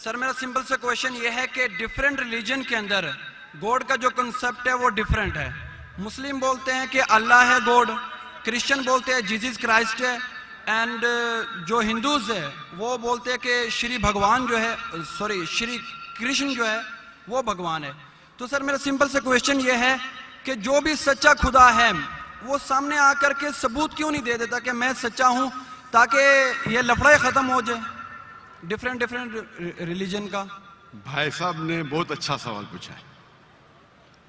Sir मेरा simple सा question ये है कि डिफरेंट रिलीजन के अंदर गॉड का जो कंसेप्ट है वो डिफरेंट है। मुस्लिम बोलते हैं कि अल्लाह है गॉड, क्रिश्चियन बोलते हैं जीसस क्राइस्ट है, एंड जो हिंदूज है वो बोलते हैं कि श्री भगवान जो है श्री कृष्ण जो है वो भगवान है। तो सर मेरा सिंपल सा क्वेश्चन ये है कि जो भी सच्चा खुदा है वो सामने आकर के सबूत क्यों नहीं दे देता कि मैं सच्चा हूं, ताकि ये लफड़ा खत्म हो जाए डिफरेंट रिलीजन का। भाई साहब ने बहुत अच्छा सवाल पूछा है।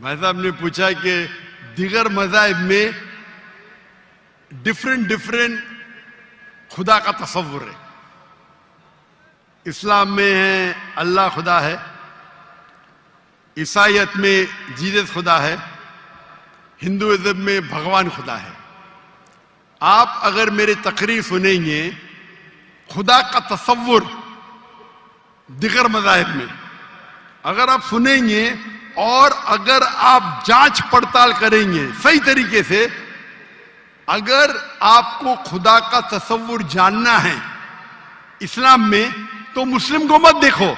भाई साहब ने पूछा कि दिगर मज़ाहिब में डिफरेंट खुदा का तस्वुर है। इस्लाम में है अल्लाह खुदा है, ईसाईयत में जीसस खुदा है, हिंदुइज्म में भगवान खुदा है। आप अगर मेरी तकरीर सुनेंगे खुदा का तस्वुर दिगर मज़ाहिब में अगर आप सुनेंगे और अगर आप जांच पड़ताल करेंगे सही तरीके से, अगर आपको खुदा का तस्वुर जानना है इस्लाम में तो मुस्लिम को मत देखो,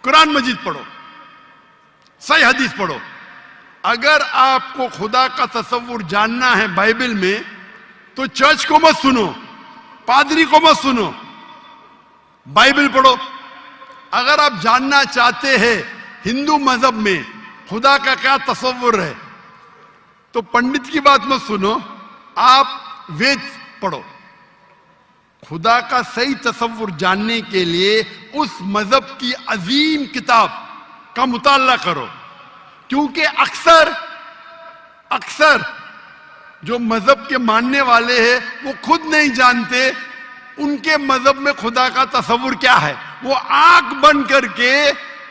कुरान मजीद पढ़ो, सही हदीस पढ़ो। अगर आपको खुदा का तस्वुर जानना है बाइबल में तो चर्च को मत सुनो, पादरी को मत सुनो, बाइबल पढ़ो। अगर आप जानना चाहते हैं हिंदू मजहब में खुदा का क्या तस्वुर है तो पंडित की बात मत सुनो, आप वेद पढ़ो। खुदा का सही तस्वुर जानने के लिए उस मजहब की अजीम किताब का मुताला करो, क्योंकि अक्सर जो मजहब के मानने वाले हैं वो खुद नहीं जानते उनके मजहब में खुदा का तस्वुर क्या है। वो आंख बंद करके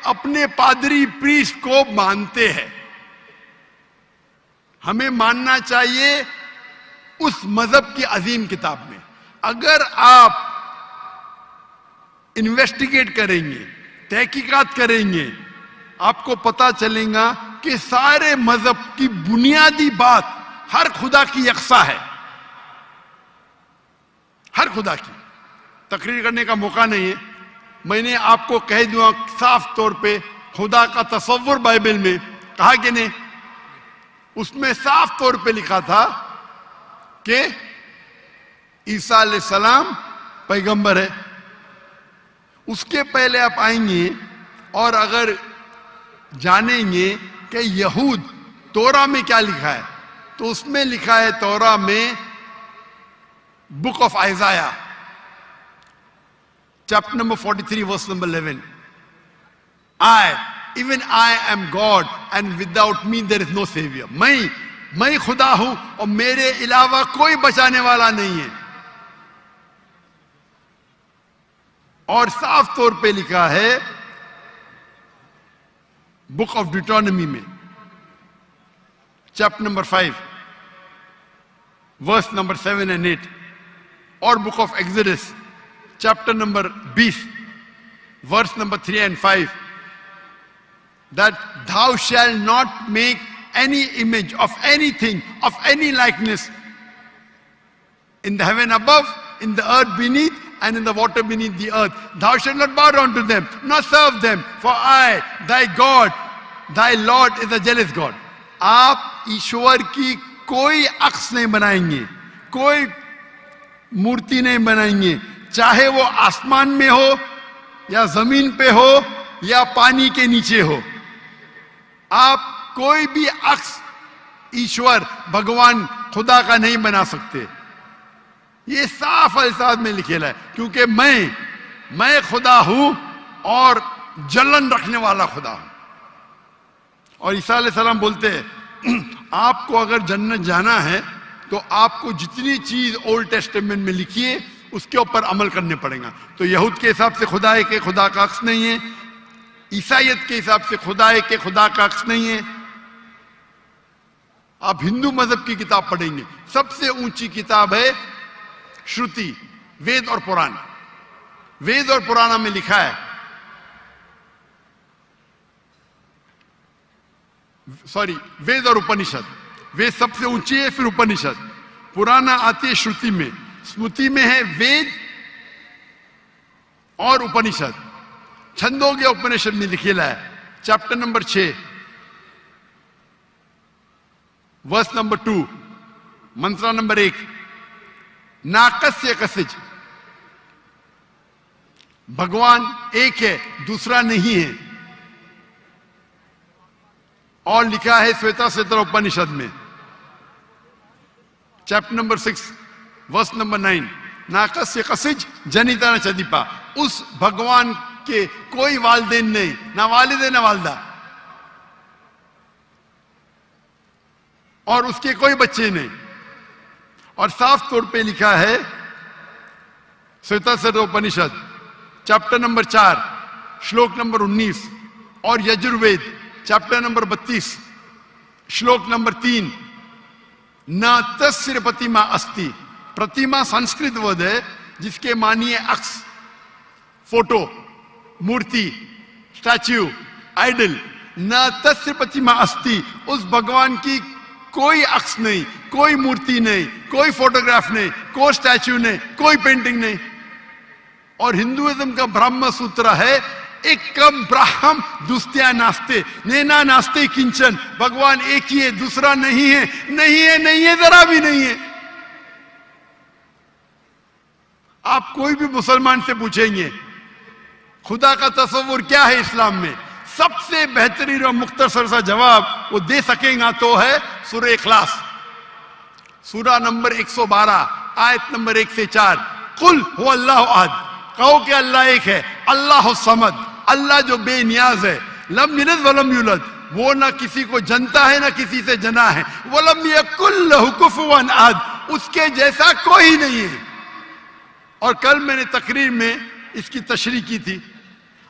अपने पादरी प्रीस्ट को मानते हैं। हमें मानना चाहिए उस मजहब की अजीम किताब में। अगर आप इन्वेस्टिगेट करेंगे, तहकीकात करेंगे, आपको पता चलेगा कि सारे मजहब की बुनियादी बात हर खुदा की यकसा है। हर खुदा की तकरीर करने का मौका नहीं है। मैंने आपको कह दूंगा साफ तौर पे खुदा का तस्वुर बाइबल में कहा कि नहीं, उसमें साफ तौर पे लिखा था कि ईसा अलैहिस्सलाम पैगंबर है। उसके पहले आप आएंगे और अगर जानेंगे कि यहूद तोरा में क्या लिखा है तो उसमें लिखा है तोरा में book of Isaiah chapter number 43 verse number 11, even I am God and without me there is no savior। मैं खुदा हूं और मेरे अलावा कोई बचाने वाला नहीं है। और साफ तौर पे लिखा है बुक ऑफ डिटोनॉमी में चैप्टर नंबर 5 वर्स नंबर 7 and 8 और book of Exodus chapter number 20 verse number 3 and 5 that thou shalt not make any image of anything of any likeness in the heaven above, in the earth beneath, and in the water beneath the earth. Thou shalt not bow down to them, nor serve them, for I, thy God, thy Lord is a jealous God। आप ईश्वर की कोई अक्स नहीं बनाएंगे, कोई मूर्ति नहीं बनाएंगे, चाहे वो आसमान में हो या जमीन पे हो या पानी के नीचे हो। आप कोई भी अक्स ईश्वर भगवान खुदा का नहीं बना सकते। ये साफ अल्फाज में लिखेला है, क्योंकि मैं खुदा हूं और जलन रखने वाला खुदा हूं। और ईसा अलैहिस्सलाम बोलते हैं आपको अगर जन्नत जाना है तो आपको जितनी चीज ओल्ड टेस्टामेंट में लिखी है उसके ऊपर अमल करने पड़ेगा। तो यहूद के हिसाब से खुदा है कि खुदा का अक्स नहीं है, ईसाईयत के हिसाब से खुदा है कि खुदा का अक्स नहीं है। आप हिंदू मजहब की किताब पढ़ेंगे, सबसे ऊंची किताब है श्रुति, वेद और पुराण। वेद और पुराण में लिखा है, वेद और उपनिषद। वेद सबसे ऊंची है, फिर उपनिषद, पुराण आती है श्रुति में, स्मृति में है वेद और उपनिषद। छंदोग्य उपनिषद में लिखेला है, चैप्टर नंबर 6 वर्स नंबर 2, मंत्र नंबर 1, नाकस्य कसिज, भगवान एक है, दूसरा नहीं है। और लिखा है श्वेता श्वेतर उपनिषद में चैप्टर नंबर 6 वर्स नंबर 9, नाकस्य कसिज जनिता न चदीपा, उस भगवान के कोई वालदेन नहीं, ना वालिदे ना वालदा, और उसके कोई बच्चे नहीं। और साफ तौर पे लिखा है श्वेता श्वेतर उपनिषद चैप्टर नंबर 4 श्लोक नंबर 19 और यजुर्वेद चैप्टर नंबर 32 श्लोक नंबर 3, न तस्य प्रतिमा अस्ति, प्रतिमा संस्कृत वर्ड है जिसके मानिए अक्स, फोटो, मूर्ति, स्टैच्यू, आइडल। न तस्य प्रतिमा अस्ति, उस भगवान की कोई अक्स नहीं, कोई मूर्ति नहीं, कोई फोटोग्राफ नहीं, कोई स्टैच्यू नहीं, कोई पेंटिंग नहीं। और हिंदुइज्म का ब्रह्म सूत्र है, एकम ब्रह्म दुस्त्या नास्ते, नैना नास्ते किंचन, भगवान एक ही है, दूसरा नहीं है, नहीं है, नहीं है, जरा भी नहीं है। आप कोई भी मुसलमान से पूछेंगे खुदा का तस्वुर क्या है इस्लाम में, सबसे बेहतरीन और मुख्तसर सा जवाब वो दे सकेगा तो है सूरह इखलास, सूरा नंबर 112 आयत नंबर 1 से 4, कुल हु अल्लाह अहद, कहो कि अल्लाह एक है, अल्लाह समद, अल्लाह जो बेनियाज है, लम यलिद वलम यूलद, वो ना किसी को जनता है ना किसी से जना है, वलम यकुल लहु कुफुवन अहद, उसके जैसा कोई नहीं है। और कल मैंने तकरीर में इसकी तशरीह की थी।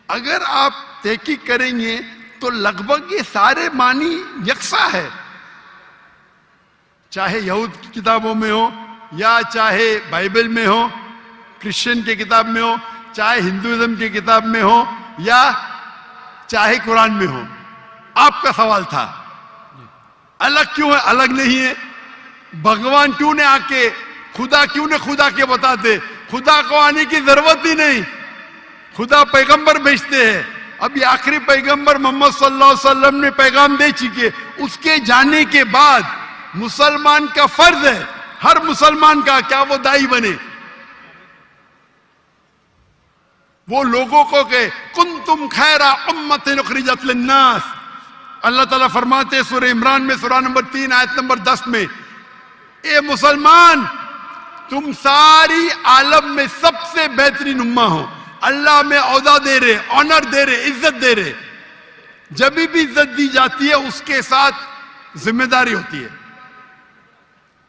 अगर आप तहकीक करेंगे तो लगभग ये सारे मानी यकसा है, चाहे यहूद की किताबों में हो या चाहे बाइबल में हो, क्रिश्चियन की किताब में हो, चाहे हिंदुइज्म की किताब में हो या चाहे कुरान में हो। आपका सवाल था अलग क्यों है, अलग नहीं है, भगवान क्यों ने आके, खुदा क्यों ने खुदा के बताते, खुदा को आने की जरूरत ही नहीं, खुदा पैगंबर भेजते हैं। अभी आखिरी पैगंबर मोहम्मद सल्लल्लाहु अलैहि वसल्लम ने पैगाम दे चुके, उसके जाने के बाद मुसलमान का फर्ज है, हर मुसलमान का, क्या वो दाई बने, वो लोगों को कहे कुंतुम खैरा उम्मतिन उखरिजत लिन्नास। अल्लाह ताला फरमाते सूरह इमरान में सूरा नंबर 3 आयत नंबर 10 में, ए मुसलमान तुम सारी आलम में सबसे बेहतरीन उम्मा हो। अल्लाह में औदा दे रहे, ऑनर दे रहे, इज्जत दे रहे। जब भी इज्जत दी जाती है उसके साथ जिम्मेदारी होती है।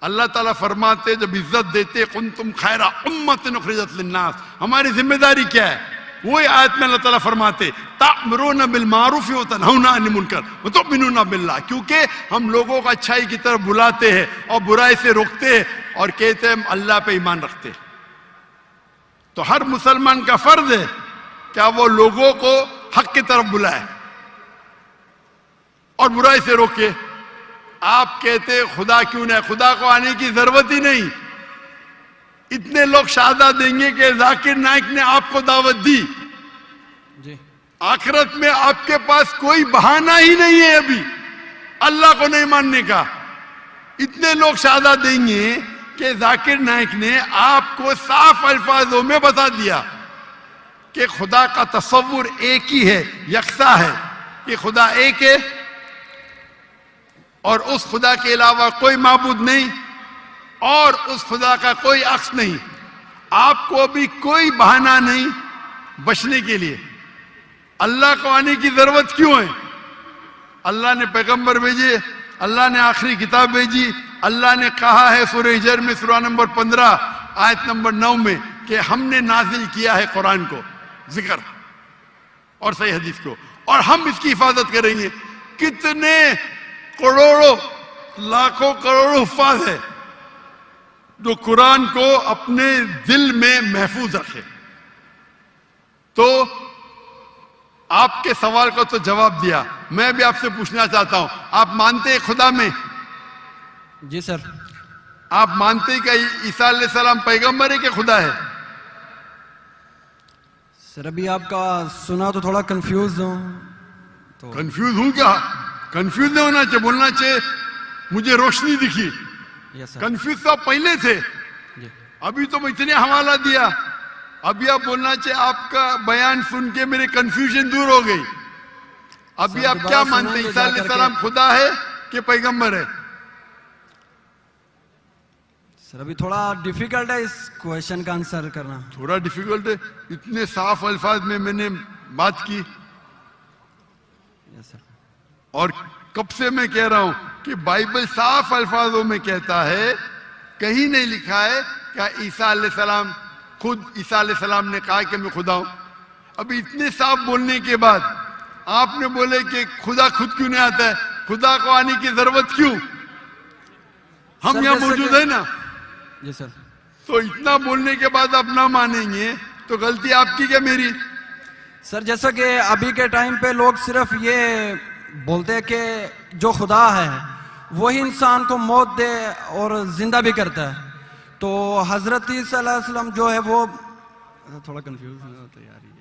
अल्लाह ताला फरमाते जब इज्जत देते कुंतुम खैरा उम्मतिन उखरिजत लिन्नास, हमारी जिम्मेदारी क्या है? वही आयत में अल्लाह ताला फरमाते तामुरूना बिल मारूफ व तनहौना अनिल मुनकर व तुमिनूना बिल्लाह, क्योंकि हम लोगों को अच्छाई की तरफ बुलाते हैं और बुराई से रोकते हैं और कहते हैं हम अल्लाह पे ईमान रखते हैं। तो हर मुसलमान का फर्ज है क्या वो लोगों को हक की तरफ बुलाए और बुराई से रोके। आप कहते खुदा क्यों नहीं, खुदा को आने की जरूरत ही नहीं। इतने लोग शहादत देंगे कि जाकिर नाइक ने आपको दावत दी जी, आखिरत में आपके पास कोई बहाना ही नहीं है अभी अल्लाह को नहीं मानने का। इतने लोग शहादत देंगे कि जाकिर नाइक ने आपको साफ अल्फाजों में बता दिया कि खुदा का तस्वुर एक ही है, यकसा है, कि खुदा एक है और उस खुदा के अलावा कोई माबूद नहीं और उस खुदा का कोई अक्स नहीं। आपको भी कोई बहाना नहीं बचने के लिए। अल्लाह को आने की जरूरत क्यों है? अल्लाह ने पैगंबर भेजे, अल्लाह ने आखिरी किताब भेजी, अल्लाह ने कहा है सूरह हिजर में सूरा नंबर 15 आयत नंबर 9 में कि हमने नाजिल किया है कुरान को, जिक्र और सही हदीस को, और हम इसकी हिफाजत करेंगे। कितने करोड़ों लाखों करोड़ों हुफ्फाज है जो कुरान को अपने दिल में महफूज रखे। तो आपके सवाल का तो जवाब दिया, मैं भी आपसे पूछना चाहता हूं, आप मानते हैं खुदा में? जी सर। आप मानते हैं कि ईसा अलैहिस्सलाम पैगंबर है कि खुदा है? सर अभी आपका सुना तो थोड़ा कंफ्यूज हूँ तो कंफ्यूज हूं क्या? कंफ्यूज नहीं होना चाहिए, बोलना चाहिए मुझे रोशनी दिखी। यस सर कंफ्यूज तो आप पहले थे, जी अभी तो मैं इतने हवाला दिया। अभी आप बोलना चाहिए आपका बयान सुन के मेरे कंफ्यूजन दूर हो गई। अभी सर, आप दोबारा क्या मानते हैं, सुनाएंगे ईसा जा करके। अलैहिस्सलाम खुदा है कि पैगंबर है? सर अभी थोड़ा डिफिकल्ट है इस क्वेश्चन का आंसर करना। थोड़ा डिफिकल्ट है, इतने साफ अल्फाज में मैंने बात की यस सर और कब से मैं कह रहा हूं कि बाइबल साफ अल्फाजों में कहता है, कहीं नहीं लिखा है क्या ईसा अलैहिस्सलाम खुद ईसा अलैहिस्सलाम ने कहा कि मैं खुदा हूं। अभी इतने साफ बोलने के बाद आपने बोले कि खुदा खुद क्यों नहीं आता है, खुदा को आने की जरूरत क्यों? हम सर, यहाँ जैसे मौजूद कि- है ना, जी सर तो इतना बोलने के बाद आप ना मानेंगे तो गलती आपकी क्या मेरी? सर जैसा कि अभी के टाइम पे लोग सिर्फ ये बोलते हैं कि जो खुदा है वही इंसान को मौत दे और जिंदा भी करता है, तो हजरत ईसा अलैहिस्सलाम जो है वो थोड़ा कंफ्यूज होता है यार ये।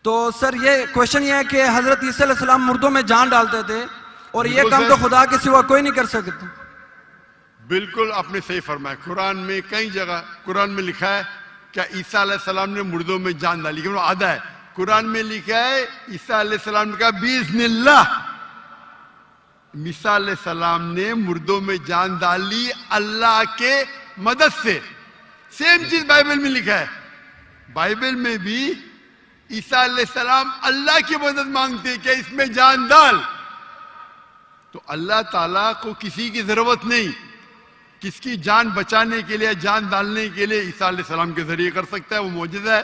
तो सर ये क्वेश्चन ये है कि हजरत ईसा अलैहिस्सलाम मुर्दों में जान डालते थे और ये बिल्कुल काम सर। तो खुदा के सिवा कोई नहीं कर सकता। बिल्कुल आपने सही फरमाया। कुरान में कई जगह कुरान में लिखा है क्या ईसा अलैहिस्सलाम ने मुर्दों में जान डाली, क्योंकि आधा है कुरान में लिखा है ईसा अलैहिस्सलाम ने कहा बिस्मिल्लाह, ईसा अलैहिस्सलाम ने मुर्दों में जान डाली अल्लाह के मदद से। सेम चीज बाइबल में लिखा है, बाइबल में भी ईसा अलैहिस्सलाम अल्लाह की मदद मांगते हैं कि इसमें जान डाल, तो अल्लाह ताला को किसी की जरूरत नहीं, किसकी जान बचाने के लिए जान डालने के लिए ईसा अलैहिस्सलाम के जरिए कर सकता है, वो मौजूदा है।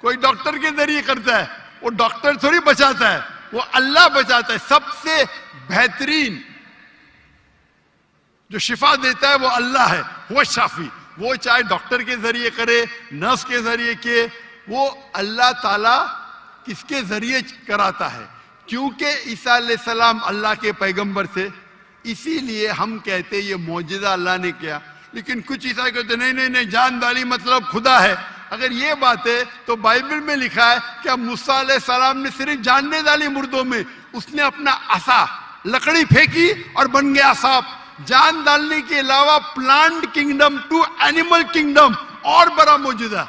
कोई डॉक्टर के जरिए करता है, वो डॉक्टर थोड़ी बचाता है, वो अल्लाह बचाता है। सबसे बेहतरीन जो शिफा देता है वो अल्लाह है, वो शाफी। वो चाहे डॉक्टर के जरिए करे, नर्स के जरिए के, वो अल्लाह ताला किसके जरिए कराता है, क्योंकि ईसा अलैहिस्सलाम अल्लाह के पैगंबर थे, इसीलिए हम कहते ये मौजूदा अल्लाह ने किया। लेकिन कुछ ईसाई कहते नहीं नहीं नहीं, जान डाली मतलब खुदा है। अगर ये बात है तो बाइबल में लिखा है क्या मूसा अलैहिस्सलाम ने सिर्फ जानने डाली मुर्दों में, उसने अपना आसा लकड़ी फेंकी और बन गया सांप। जान डालने के अलावा plant kingdom to animal kingdom और बड़ा मौजूदा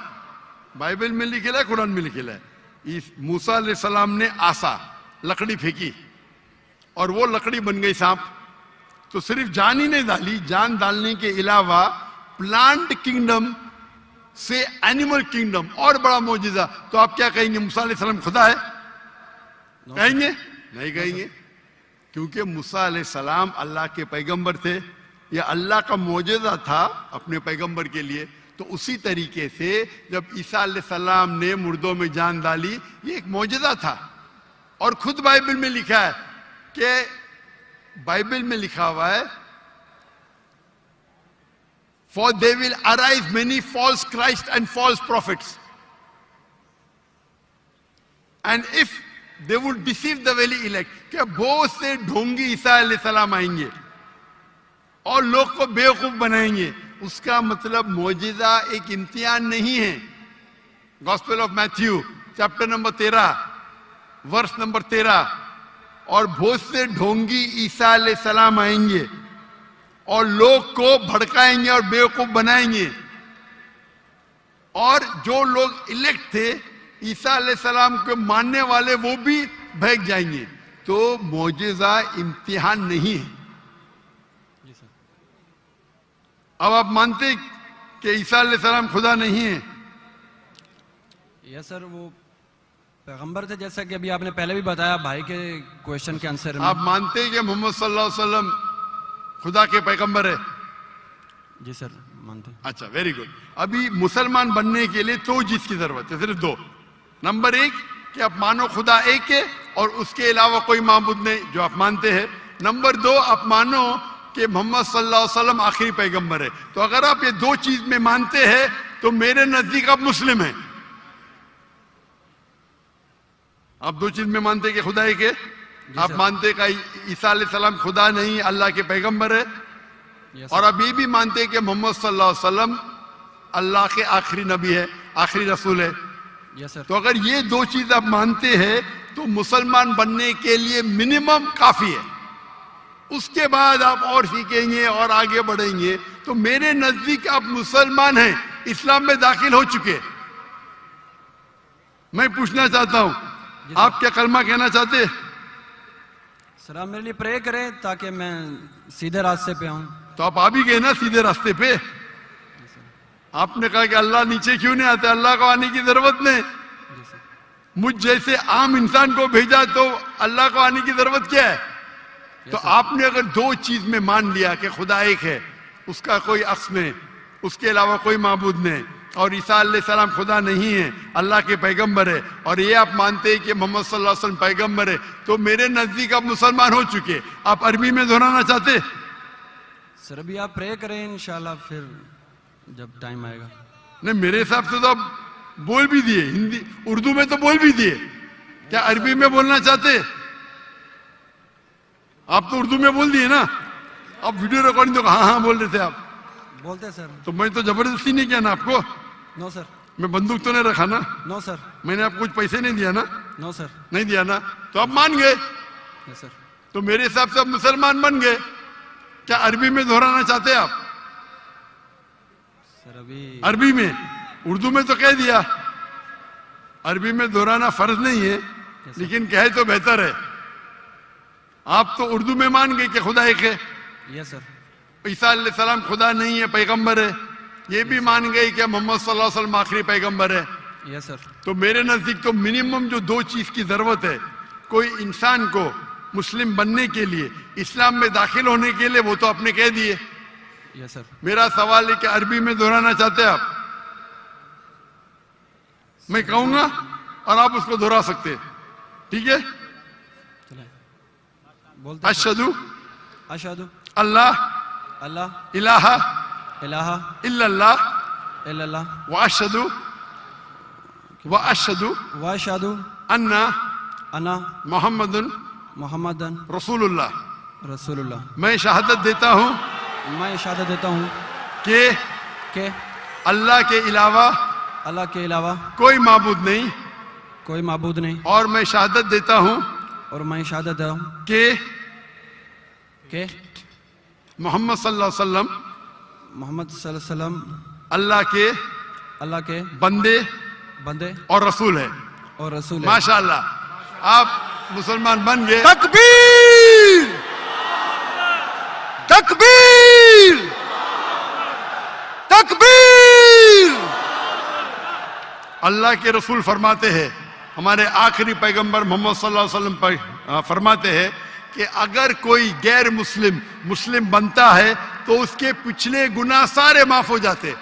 बाइबल में लिखेला है, कुरान में लिखेला है। इस मूसा अलैहिस्सलाम ने आसा लकड़ी फेंकी और वो लकड़ी बन गई सांप। तो सिर्फ जान ही नहीं डाली, जान डालने के अलावा प्लांट किंगडम से एनिमल किंगडम और बड़ा मौजूदा। तो आप क्या कहेंगे, मूसा अलैहिस्सलाम खुदा है? कहेंगे नहीं कहेंगे, क्योंकि मूसा अलैहिस्सलाम अल्लाह के पैगंबर थे, यह अल्लाह का मौजूदा था अपने पैगंबर के लिए। तो उसी तरीके से जब ईसा अलैहिस्सलाम ने मुर्दों में जान डाली, ये एक मौजूदा था। और खुद बाइबल में लिखा है कि बाइबल में लिखा हुआ है For they will arise many false Christ and false prophets. And if they would deceive the very elect, क्या बहुत से ढोंगी ईसा अलैहिस्सलाम आएंगे और लोग को बेवकूफ बनाएंगे। उसका मतलब मौजिजा एक इम्तिहान नहीं है। Gospel of Matthew chapter number 13 verse number 13, और बहुत से ढोंगी ईसा अलैहिस्सलाम आएंगे और लोग को भड़काएंगे और बेवकूफ बनाएंगे, और जो लोग इलेक्ट थे ईसा अलैहिस्सलाम को मानने वाले वो भी भटक जाएंगे। तो मौजिजा इम्तिहान नहीं है। अब आप मानते कि ईसा अलैहिस्सलाम खुदा नहीं है? यस सर, वो पैगंबर थे, जैसा कि अभी आपने पहले भी बताया भाई के क्वेश्चन के आंसर में। आप मानते हैं कि मोहम्मद सल्लल्लाहु अलैहि वसल्लम खुदा के पैगंबर है? जी सर मानते। अच्छा, वेरी गुड। अभी मुसलमान बनने के लिए दो चीज की जरूरत है, सिर्फ दो। नंबर एक कि आप मानो खुदा एक है और उसके अलावा कोई माबूद नहीं, जो आप मानते हैं। नंबर दो, आप मानो कि मोहम्मद सल्लल्लाहु अलैहि वसल्लम आखिरी पैगंबर है। तो अगर आप ये दो चीज में मानते हैं तो मेरे नजदीक आप मुस्लिम हैं। आप दो चीज में मानते हैं कि खुदा एक है, आप मानते हैं कि ईसा अलैहिस्सलाम खुदा नहीं अल्लाह के पैगंबर है, और अब ये भी मानते हैं कि मोहम्मद सल्लल्लाहु अलैहि वसल्लम अल्लाह के आखिरी नबी है, आखिरी रसूल है। Yes sir. तो अगर ये दो चीज आप मानते हैं तो मुसलमान बनने के लिए मिनिमम काफी है। उसके बाद आप और सीखेंगे और आगे बढ़ेंगे। तो मेरे नजदीक आप मुसलमान हैं, इस्लाम में दाखिल हो चुके। मैं पूछना चाहता हूं, आप क्या कलमा कहना चाहते? सर आप मेरे लिए प्रे करें ताकि मैं सीधे रास्ते पे आऊं। तो आप आ भी गए ना सीधे रास्ते पे। आपने कहा कि अल्लाह नीचे क्यों नहीं आते, अल्लाह को आने की जरूरत नहीं। मुझ जैसे आम इंसान को भेजा तो अल्लाह को आने की जरूरत क्या है? तो आपने अगर दो चीज में मान लिया कि खुदा एक है, उसका कोई अक्स नहीं, उसके अलावा कोई माबूद नहीं, और ईसा अलैहिस्सलाम खुदा नहीं है, अल्लाह के पैगंबर है, और ये आप मानते हैं कि मोहम्मद सल्लल्लाहु अलैहि वसल्लम पैगंबर है, तो मेरे नजदीक आप मुसलमान हो चुके। आप अरबी में दोहराना चाहते? सर अभी आप प्रे करें, इंशाल्लाह फिर जब टाइम आएगा। नहीं, मेरे हिसाब से तो आप बोल भी दिए, हिंदी उर्दू में तो बोल भी दिए। क्या अरबी में बोलना चाहते? आप तो उर्दू में बोल दिए ना। आप वीडियो रिकॉर्डिंग तो हाँ हाँ बोल रहे थे आप। बोलते सर। तो मैं तो जबरदस्ती नहीं किया ना आपको। No sir. मैं बंदूक तो नहीं रखा ना। No sir. मैंने आपको कुछ पैसे नहीं दिया ना। No sir. नहीं दिया ना, तो आप मान गए। Yes sir. तो मेरे हिसाब से आप मुसलमान बन गए। क्या अरबी में दोहराना चाहते आप? सर अभी अरबी में, उर्दू में तो कह दिया। अरबी में दोहराना फर्ज नहीं है, लेकिन कहे तो बेहतर है। आप तो उर्दू में मान गए कि खुदा एक है। Yes sir. ईसा अलैहिस्सलाम खुदा नहीं है, पैगंबर है। ये भी मान गए कि मोहम्मद सल्लल्लाहु अलैहि वसल्लम आखिरी पैगंबर है। Yes sir. तो मेरे नजदीक तो मिनिमम जो दो चीज की जरूरत है कोई इंसान को मुस्लिम बनने के लिए, इस्लाम में दाखिल होने के लिए, वो तो आपने कह दिए। Yes sir. मेरा सवाल है कि अरबी में दोहराना चाहते हैं आप? मैं कहूंगा और आप उसको दोहरा सकते हैं, ठीक है? बोलते अशहदु अशहदु अल्लाह अल्लाह इलाहा इलाहा इल्लल्लाह इल्लल्लाह व अशहदु व अशहदु अन्ना अन्ना मोहम्मदुन मुहम्मदन रसूलुल्लाह। रसूलुल्लाह। मैं शहादत देता हूँ मैं शहादत देता हूँ कि कि अल्लाह के अलावा अल्लाह के अलावा कोई माबूद नहीं, कोई माबूद नहीं, और मैं शहादत देता हूँ और मैं शहादत देता हूँ कि मोहम्मद सल्लल्लाहु अलैहि वसल्लम मोहम्मद सल्लल्लाहु अलैहि वसल्लम अल्लाह के बंदे बंदे और रसूल है। और रसूल है। माशाअल्लाह, आप मुसलमान बन गए। तकबीर तकबीर तकबीर। अल्लाह के रसूल फरमाते हैं, हमारे आखिरी पैगंबर मोहम्मद सल्लल्लाहु अलैहि वसल्लम फरमाते हैं कि अगर कोई गैर मुस्लिम मुस्लिम बनता है तो उसके पिछले गुनाह सारे माफ हो जाते।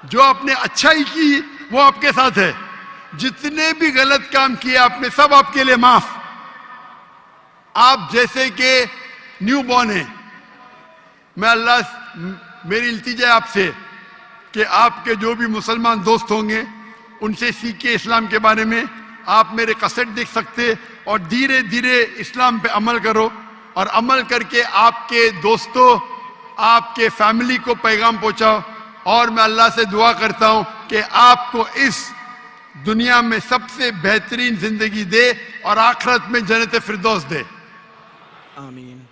जो आपने अच्छाई की वो आपके साथ है, जितने भी गलत काम किए आपने सब आपके लिए माफ। आप जैसे कि न्यू बॉर्न है, मैं अल्लाह मेरी इल्तिजा है आपसे कि आपके जो भी मुसलमान दोस्त होंगे उनसे सीखे इस्लाम के बारे में। आप मेरे कैसेट देख सकते और धीरे धीरे इस्लाम पे अमल करो, और अमल करके आपके दोस्तों आपके फैमिली को पैगाम पहुंचाओ। और मैं अल्लाह से दुआ करता हूं कि आपको इस दुनिया में सबसे बेहतरीन जिंदगी दे और आखिरत में जन्नत फिरदौस दे। आमीन।